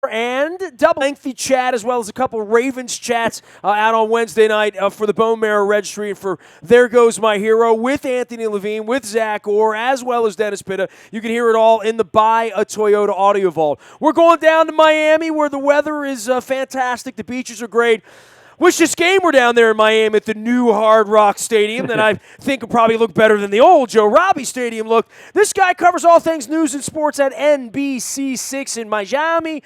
and double lengthy chat, as well as a couple Ravens chats out on Wednesday night for the Bone Marrow Registry and for There Goes My Hero with Anthony Levine, with Zach Orr, as well as Dennis Pitta. You can hear it all in the Buy a Toyota Audio Vault. We're going down to Miami where the weather is fantastic. The beaches are great. Wish this game were down there in Miami at the new Hard Rock Stadium that I think will probably look better than the old Joe Robbie Stadium looked. This guy covers all things news and sports at NBC6 in Miami.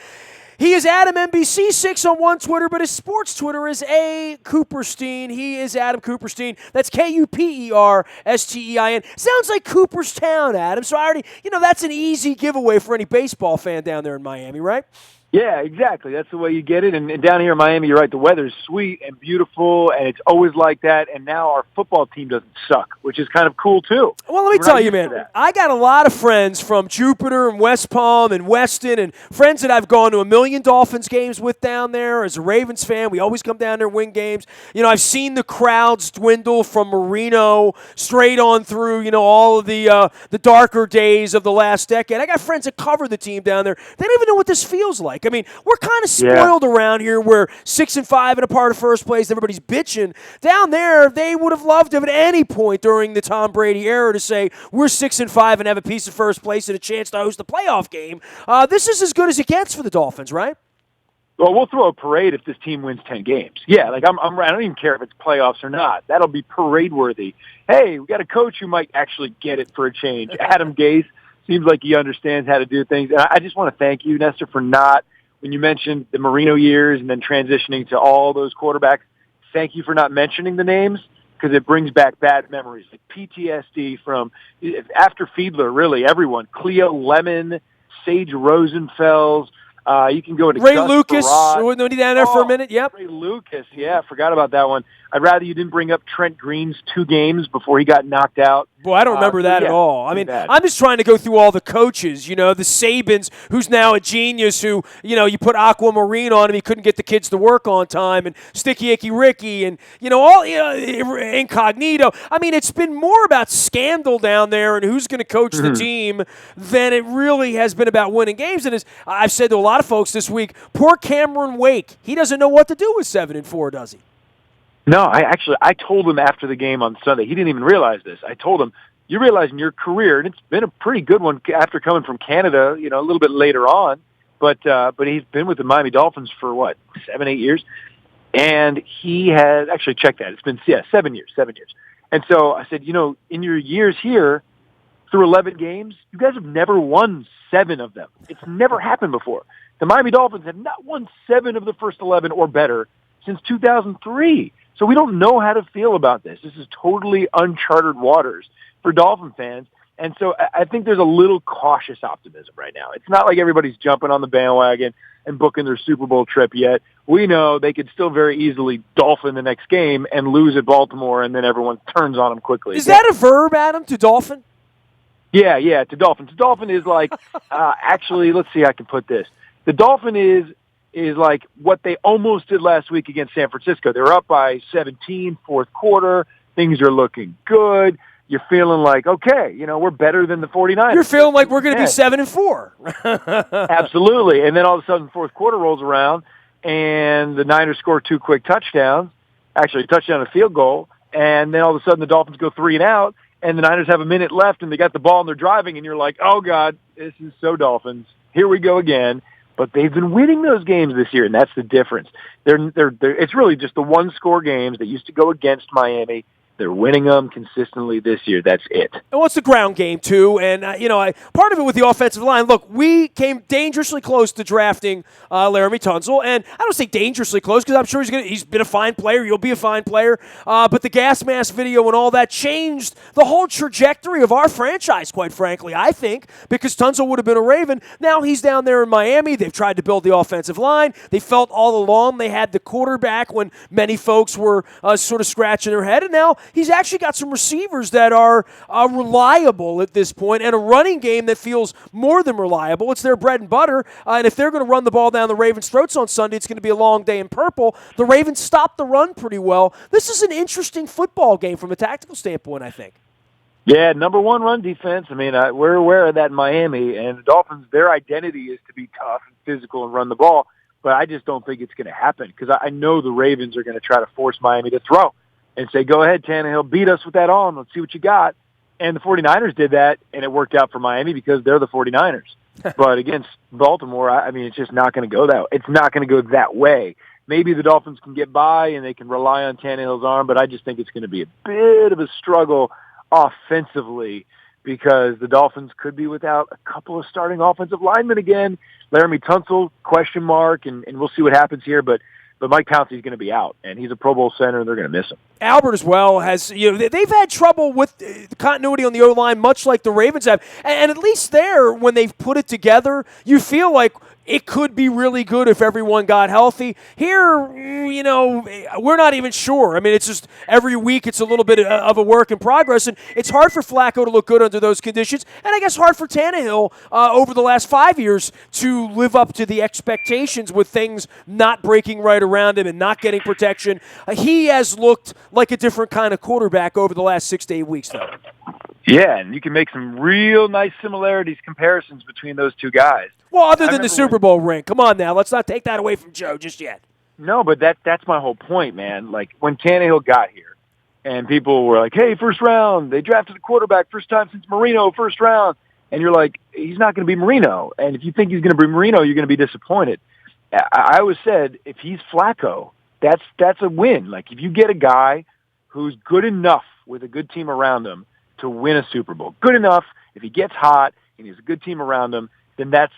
He is Adam NBC6 on one Twitter, but his sports Twitter is A. Cooperstein. He is Adam Cooperstein. That's Kuperstein. Sounds like Cooperstown, Adam. So I already, that's an easy giveaway for any baseball fan down there in Miami, right? Yeah, exactly. That's the way you get it. And down here in Miami, you're right, the weather's sweet and beautiful, and it's always like that. And now our football team doesn't suck, which is kind of cool, too. Well, let me tell you, man, I got a lot of friends from Jupiter and West Palm and Weston and friends that I've gone to a million Dolphins games with down there. As a Ravens fan, we always come down there and win games. I've seen the crowds dwindle from Marino straight on through, all of the darker days of the last decade. I got friends that cover the team down there. They don't even know what this feels like. I mean, we're kind of spoiled around here. We're 6-5 and a part of first place. Everybody's bitching. Down there, they would have loved at any point during the Tom Brady era to say, we're 6-5 and have a piece of first place and a chance to host a playoff game. This is as good as it gets for the Dolphins, right? Well, we'll throw a parade if this team wins 10 games. Yeah, I don't even care if it's playoffs or not. That'll be parade-worthy. Hey, we got a coach who might actually get it for a change. Adam Gase seems like he understands how to do things. And I just want to thank you, Nestor, for not, when you mentioned the Marino years and then transitioning to all those quarterbacks, thank you for not mentioning the names because it brings back bad memories, like PTSD from after Fiedler, really, everyone. Cleo Lemon, Sage Rosenfels. You can go into Ray Gus Lucas. Farad. Wasn't he down there for a minute? Yep. Ray Lucas, yeah, forgot about that one. I'd rather you didn't bring up Trent Green's 2 games before he got knocked out. Boy, I don't remember that at all. I mean, I'm just trying to go through all the coaches, the Sabins, who's now a genius, who, you put Aquamarine on him, he couldn't get the kids to work on time, and Sticky Icky Ricky, and, Incognito. I mean, it's been more about scandal down there and who's going to coach the team than it really has been about winning games. And as I've said to a lot of folks this week, poor Cameron Wake, he doesn't know what to do with 7-4, does he? No, I told him after the game on Sunday. He didn't even realize this. I told him, you realize in your career, and it's been a pretty good one after coming from Canada, a little bit later on, but he's been with the Miami Dolphins for, 7-8 years? And he has, actually check that, it's been, 7 years. And so I said, in your years here, through 11 games, you guys have never won 7 of them. It's never happened before. The Miami Dolphins have not won 7 of the first 11 or better since 2003. So we don't know how to feel about this. This is totally uncharted waters for Dolphin fans. And so I think there's a little cautious optimism right now. It's not like everybody's jumping on the bandwagon and booking their Super Bowl trip yet. We know they could still very easily dolphin the next game and lose at Baltimore, and then everyone turns on them quickly. Is that a verb, Adam, to dolphin? Yeah, to dolphin. To dolphin is like, actually, let's see how I can put this. The dolphin is like what they almost did last week against San Francisco. They were up by 17, fourth quarter. Things are looking good. You're feeling like, okay, we're better than the 49ers. You're feeling like we're going to be 7-4. Absolutely. And then all of a sudden, fourth quarter rolls around, and the Niners score 2 quick touchdowns, actually a touchdown and a field goal, and then all of a sudden the Dolphins go 3 and out, and the Niners have a minute left, and they got the ball, and they're driving, and you're like, oh, God, this is so Dolphins. Here we go again. But they've been winning those games this year, and that's the difference. It's really just the one-score games that used to go against Miami. They're winning them consistently this year. That's it. Well, it's the ground game, too. And, part of it with the offensive line, look, we came dangerously close to drafting Laramie Tunsil. And I don't say dangerously close because I'm sure he's been a fine player. He'll be a fine player. But the gas mask video and all that changed the whole trajectory of our franchise, quite frankly, I think, because Tunsil would have been a Raven. Now he's down there in Miami. They've tried to build the offensive line. They felt all along they had the quarterback when many folks were sort of scratching their head. And now he's actually got some receivers that are reliable at this point and a running game that feels more than reliable. It's their bread and butter. And if they're going to run the ball down the Ravens' throats on Sunday, it's going to be a long day in purple. The Ravens stopped the run pretty well. This is an interesting football game from a tactical standpoint, I think. Yeah, number one run defense. I mean, we're aware of that in Miami, and the Dolphins, their identity is to be tough and physical and run the ball, but I just don't think it's going to happen because I know the Ravens are going to try to force Miami to throw and say, go ahead, Tannehill, beat us with that arm. Let's see what you got. And the 49ers did that, and it worked out for Miami because they're the 49ers. But against Baltimore, I mean, it's just not going to go that way. It's not going to go that way. Maybe the Dolphins can get by and they can rely on Tannehill's arm, but I just think it's going to be a bit of a struggle offensively because the Dolphins could be without a couple of starting offensive linemen again. Laramie Tunsil, question mark, and we'll see what happens here, but Mike Pouncey's going to be out, and he's a Pro Bowl center, and they're going to miss him. Albert as well has, they've had trouble with the continuity on the O-line, much like the Ravens have. And at least there, when they've put it together, you feel like it could be really good if everyone got healthy. Here, we're not even sure. I mean, it's just every week it's a little bit of a work in progress, and it's hard for Flacco to look good under those conditions, and I guess hard for Tannehill over the last 5 years to live up to the expectations with things not breaking right around him and not getting protection. He has looked like a different kind of quarterback over the last 6 to 8 weeks, though. Yeah, and you can make some real nice similarities, comparisons between those two guys. Well, other than the Super Bowl ring. Come on now. Let's not take that away from Joe just yet. No, but that's my whole point, man. Like, when Tannehill got here, and people were like, hey, first round, they drafted a quarterback, first time since Marino, first round. And you're like, he's not going to be Marino. And if you think he's going to be Marino, you're going to be disappointed. I always said, if he's Flacco, that's a win. Like, if you get a guy who's good enough with a good team around him to win a Super Bowl, good enough, if he gets hot and he has a good team around him, then that's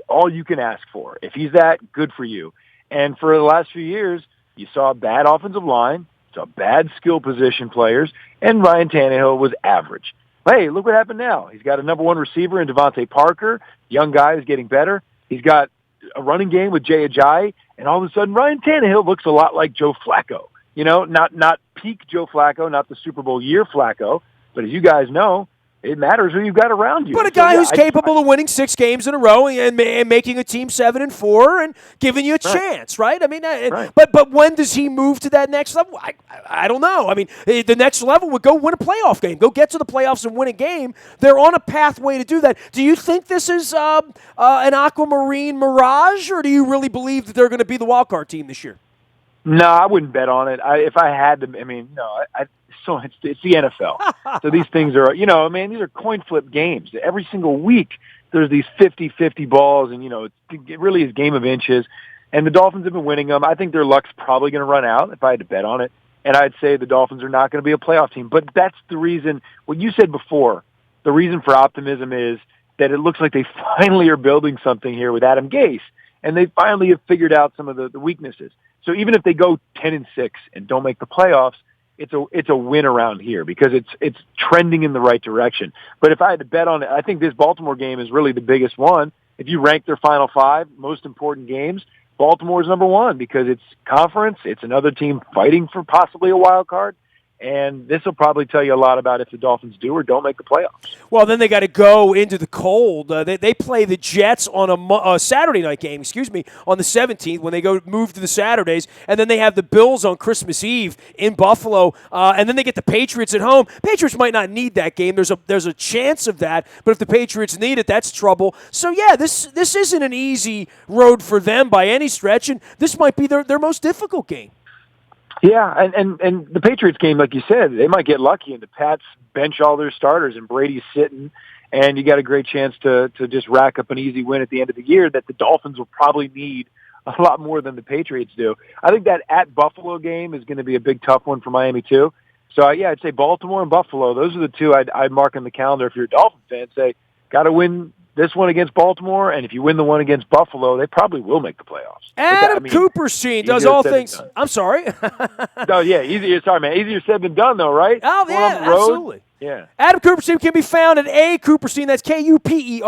all you can ask for. If he's that, good for you. And for the last few years, you saw a bad offensive line, saw bad skill position players, and Ryan Tannehill was average. Hey, look what happened now. He's got a number one receiver in Devontae Parker. Young guy is getting better. He's got a running game with Jay Ajayi, and all of a sudden Ryan Tannehill looks a lot like Joe Flacco. Not peak Joe Flacco, not the Super Bowl year Flacco, but as you guys know, it matters who you've got around you. But a guy who's capable of winning 6 games in a row and making a team 7-4 and giving you a chance, right? I mean, right. But when does he move to that next level? I don't know. I mean, the next level would go win a playoff game, go get to the playoffs and win a game. They're on a pathway to do that. Do you think this is an aquamarine mirage, or do you really believe that they're going to be the wild card team this year? No, I wouldn't bet on it. If I had to, I mean, no. So it's the NFL. So these things are, these are coin flip games. Every single week there's these 50-50 balls, and, it really is a game of inches. And the Dolphins have been winning them. I think their luck's probably going to run out if I had to bet on it. And I'd say the Dolphins are not going to be a playoff team. But that's the reason, what you said before, the reason for optimism is that it looks like they finally are building something here with Adam Gase. And they finally have figured out some of the weaknesses. So even if they go 10-6 and don't make the playoffs, it's a win around here because it's trending in the right direction. But if I had to bet on it, I think this Baltimore game is really the biggest one. If you rank their final 5 most important games, Baltimore's number 1 because it's conference. It's another team fighting for possibly a wild card. And this will probably tell you a lot about if the Dolphins do or don't make the playoffs. Well, then they got to go into the cold. They play the Jets on a Saturday night game, on the 17th when they move to the Saturdays. And then they have the Bills on Christmas Eve in Buffalo. And then they get the Patriots at home. Patriots might not need that game. There's a chance of that. But if the Patriots need it, that's trouble. So, yeah, this isn't an easy road for them by any stretch. And this might be their most difficult game. Yeah, and the Patriots game, like you said, they might get lucky, and the Pats bench all their starters, and Brady's sitting, and you got a great chance to just rack up an easy win at the end of the year that the Dolphins will probably need a lot more than the Patriots do. I think that at Buffalo game is going to be a big tough one for Miami too. So, I'd say Baltimore and Buffalo, those are the two I'd mark on the calendar if you're a Dolphin fan. Say, got to win this one against Baltimore, and if you win the one against Buffalo, they probably will make the playoffs. Adam Cooperstein does all things. I'm sorry. No, yeah, easier. Sorry, man. Easier said than done, though, right? Oh, yeah, absolutely. Yeah. Adam Cooperstein can be found at A. Cooperstein. That's Kuperstein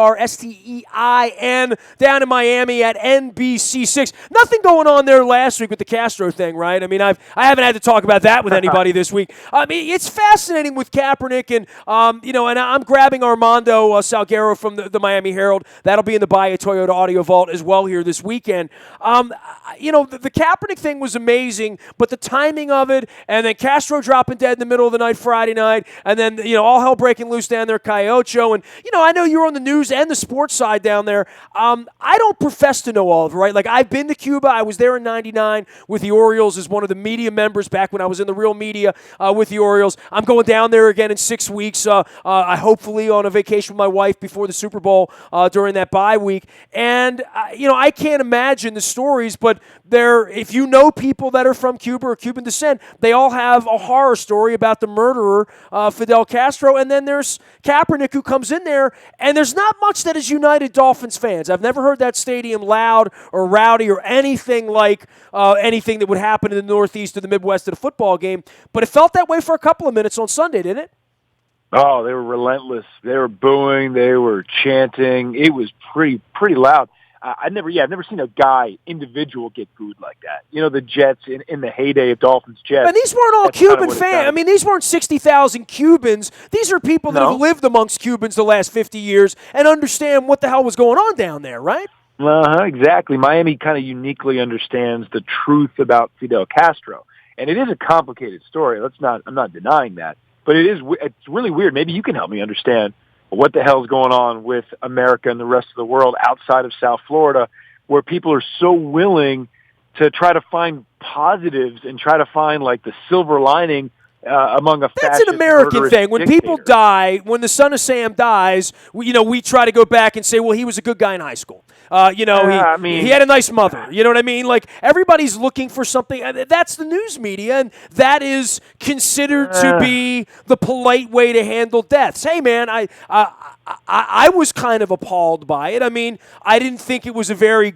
down in Miami at NBC6. Nothing going on there last week with the Castro thing, right? I mean, I haven't had to talk about that with anybody this week. I mean, it's fascinating with Kaepernick, and and I'm grabbing Armando Salguero from the Miami Herald. That'll be in the Buy a Toyota Audio Vault as well here this weekend. The Kaepernick thing was amazing, but the timing of it, and then Castro dropping dead in the middle of the night Friday night, and then all hell breaking loose down there, Cayocho. And, I know you're on the news and the sports side down there. I don't profess to know all of it, right? Like, I've been to Cuba. I was there in 99 with the Orioles as one of the media members back when I was in the real media with the Orioles. I'm going down there again in 6 weeks, I hopefully on a vacation with my wife before the Super Bowl during that bye week. And, I can't imagine the stories, but if you know people that are from Cuba or Cuban descent, they all have a horror story about the murderer, Fidel Castro. And then there's Kaepernick, who comes in there, and there's not much that has united Dolphins fans. I've never heard that stadium loud or rowdy or anything like anything that would happen in the Northeast or the Midwest at a football game, but it felt that way for a couple of minutes on Sunday, didn't it? Oh, they were relentless. They were booing. They were chanting. It was pretty loud. I've never seen a guy, individual, get booed like that. The Jets in the heyday of Dolphins Jets. And these weren't all Cuban fans. I mean, these weren't 60,000 Cubans. These are people that have lived amongst Cubans the last 50 years and understand what the hell was going on down there, right? Exactly. Miami kind of uniquely understands the truth about Fidel Castro. And it is a complicated story. I'm not denying that. But it's really weird. Maybe you can help me understand what the hell is going on with America and the rest of the world outside of South Florida, where people are so willing to try to find positives and try to find like the silver lining among a fascist. That's an American thing. When dictator. People die, when the son of Sam dies, we try to go back and say, well, he was a good guy in high school. He had a nice mother. You know what I mean? Like, everybody's looking for something. That's the news media, and that is considered to be the polite way to handle deaths. Hey, man, I was kind of appalled by it. I mean, I didn't think it was a very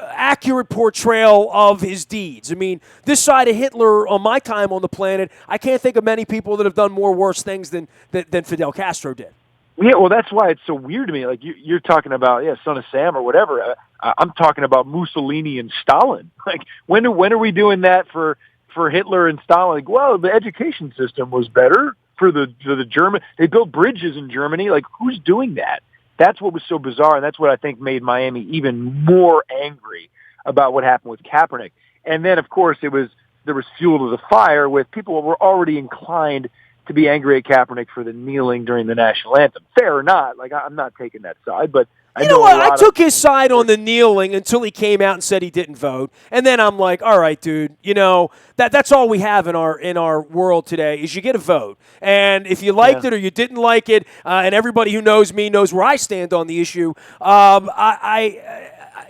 accurate portrayal of his deeds. I mean, this side of Hitler on my time on the planet, I can't think of many people that have done more worse things than Fidel Castro did. Yeah, well, that's why it's so weird to me. Like, you're talking about, Son of Sam or whatever. I'm talking about Mussolini and Stalin. Like, when are we doing that for Hitler and Stalin? Like, well, the education system was better for the German. They built bridges in Germany. Like, who's doing that? That's what was so bizarre, and that's what I think made Miami even more angry about what happened with Kaepernick. And then, of course, there was fuel to the fire with people who were already inclined to be angry at Kaepernick for the kneeling during the national anthem. Fair or not, like, I'm not taking that side, but I know what? I took his side on the kneeling until he came out and said he didn't vote, and then I'm like, all right, dude, that's all we have in our world today is you get a vote, and if you liked it or you didn't like it, and everybody who knows me knows where I stand on the issue.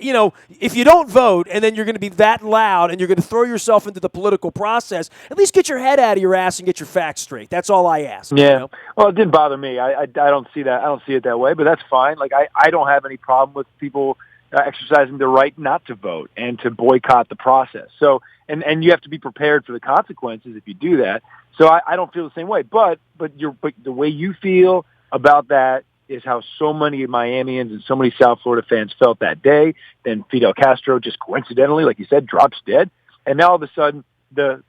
If you don't vote and then you're going to be that loud and you're going to throw yourself into the political process, at least get your head out of your ass and get your facts straight. That's all I ask. Yeah. Well, it didn't bother me. I don't see that. I don't see it that way, but that's fine. Like, I don't have any problem with people exercising their right not to vote and to boycott the process. So, and you have to be prepared for the consequences if you do that. So I don't feel the same way, but the way you feel about that is how so many Miamians and so many South Florida fans felt that day. Then Fidel Castro just coincidentally, like you said, drops dead. And now all of a sudden, the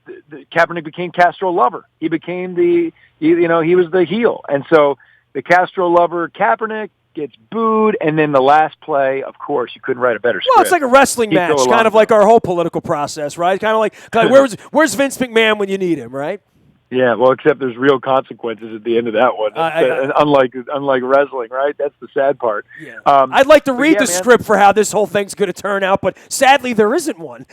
Kaepernick became Castro lover. He became he was the heel. And so the Castro lover, Kaepernick, gets booed. And then the last play, of course, you couldn't write a better script. Well, it's like a wrestling match, kind of like our whole political process, right? Kind of like where's Vince McMahon when you need him, right? Yeah, well, except there's real consequences at the end of that one. And unlike wrestling, right? That's the sad part. Yeah. I'd like to read the script for how this whole thing's going to turn out, but sadly there isn't one.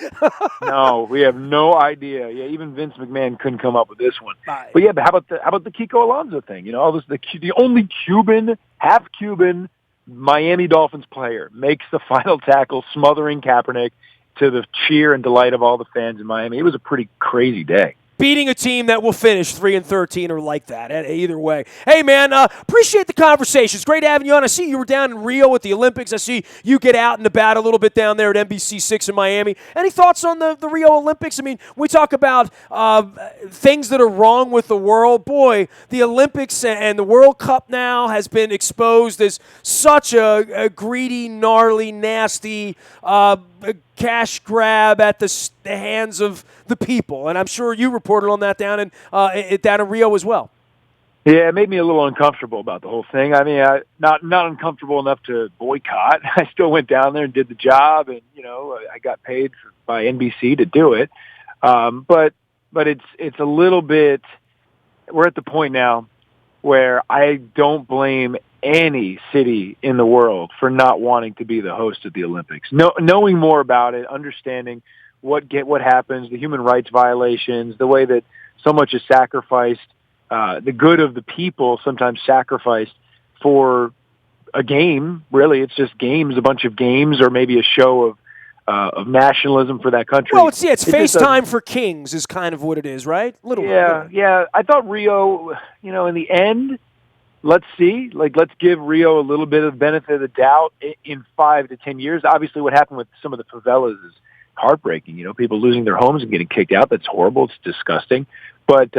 No, we have no idea. Yeah, even Vince McMahon couldn't come up with this one. But yeah, but how about the Kiko Alonso thing? All this, the only half Cuban Miami Dolphins player makes the final tackle, smothering Kaepernick to the cheer and delight of all the fans in Miami. It was a pretty crazy day. Beating a team that will finish 3-13 or like that. Either way. Hey, man, appreciate the conversation. It's great having you on. I see you were down in Rio at the Olympics. I see you get out and about a little bit down there at NBC6 in Miami. Any thoughts on the Rio Olympics? I mean, we talk about things that are wrong with the world. Boy, the Olympics and the World Cup now has been exposed as such a greedy, gnarly, nasty cash grab at the hands of the people, and I'm sure you reported on that down in Rio as well. Yeah, it made me a little uncomfortable about the whole thing. I mean, not uncomfortable enough to boycott. I still went down there and did the job, and I got paid by NBC to do it. But it's a little bit. We're at the point now where I don't blame any city in the world for not wanting to be the host of the Olympics. Knowing more about it, understanding what happens, the human rights violations, the way that so much is sacrificed, the good of the people sometimes sacrificed for a game. Really, it's just games, a bunch of games, or maybe a show of nationalism for that country. Well, it's FaceTime for kings is kind of what it is, right? Yeah. I thought Rio, in the end, let's see. Let's give Rio a little bit of benefit of the doubt in 5 to 10 years. Obviously, what happened with some of the favelas is heartbreaking. People losing their homes and getting kicked out. That's horrible. It's disgusting. But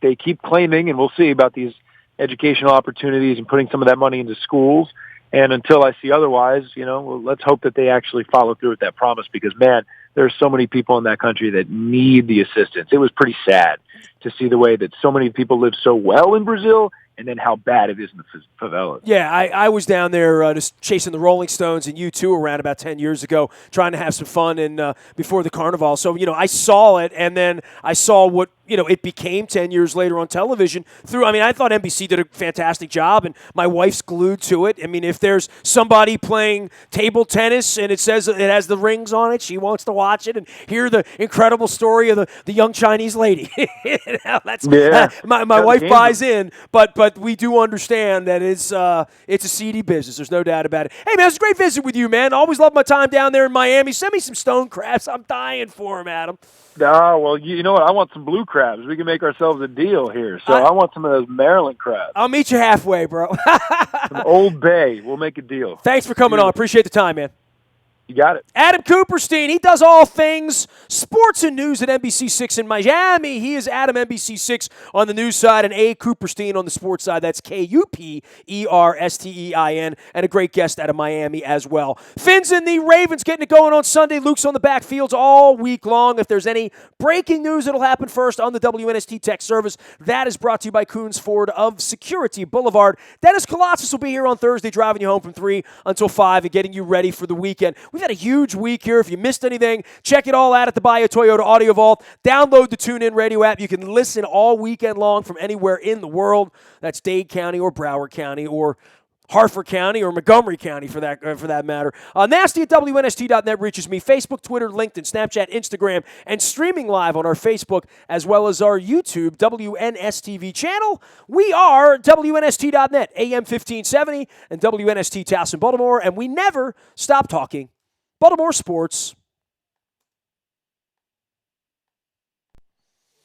they keep claiming, and we'll see about these educational opportunities and putting some of that money into schools. And until I see otherwise, let's hope that they actually follow through with that promise because, man, there are so many people in that country that need the assistance. It was pretty sad to see the way that so many people live so well in Brazil and then how bad it is in the favelas. Yeah, I was down there just chasing the Rolling Stones and U2 around about 10 years ago, trying to have some fun before the carnival. So, I saw it, and then I saw what, it became 10 years later on television. I thought NBC did a fantastic job, and my wife's glued to it. If there's somebody playing table tennis and it says it has the rings on it, she wants to watch it and hear the incredible story of the young Chinese lady. My wife buys in, but we do understand that it's a seedy business. There's no doubt about it. Hey, man, it's a great visit with you, man. Always love my time down there in Miami. Send me some stone crabs. I'm dying for them, Adam. Oh, well, you know what? I want some blue crabs. We can make ourselves a deal here. So I want some of those Maryland crabs. I'll meet you halfway, bro. Some Old Bay. We'll make a deal. Thanks for coming on. Appreciate the time, man. You got it. Adam Cooperstein, he does all things sports and news at NBC6 in Miami. He is Adam NBC6 on the news side and A. Cooperstein on the sports side. That's Kuperstein, and a great guest out of Miami as well. Fins and the Ravens getting it going on Sunday. Luke's on the backfields all week long. If there's any breaking news, it'll happen first on the WNST Tech Service. That is brought to you by Coons Ford of Security Boulevard. Dennis Colossus will be here on Thursday, driving you home from 3 until 5 and getting you ready for the weekend. We've had a huge week here. If you missed anything, check it all out at the Bayou Toyota Audio Vault. Download the TuneIn Radio app. You can listen all weekend long from anywhere in the world. That's Dade County or Broward County or Harford County or Montgomery County for that matter. Nasty at WNST.net reaches me. Facebook, Twitter, LinkedIn, Snapchat, Instagram, and streaming live on our Facebook as well as our YouTube WNSTV channel. We are WNST.net, AM 1570, and WNST Towson, Baltimore, and we never stop talking Baltimore sports.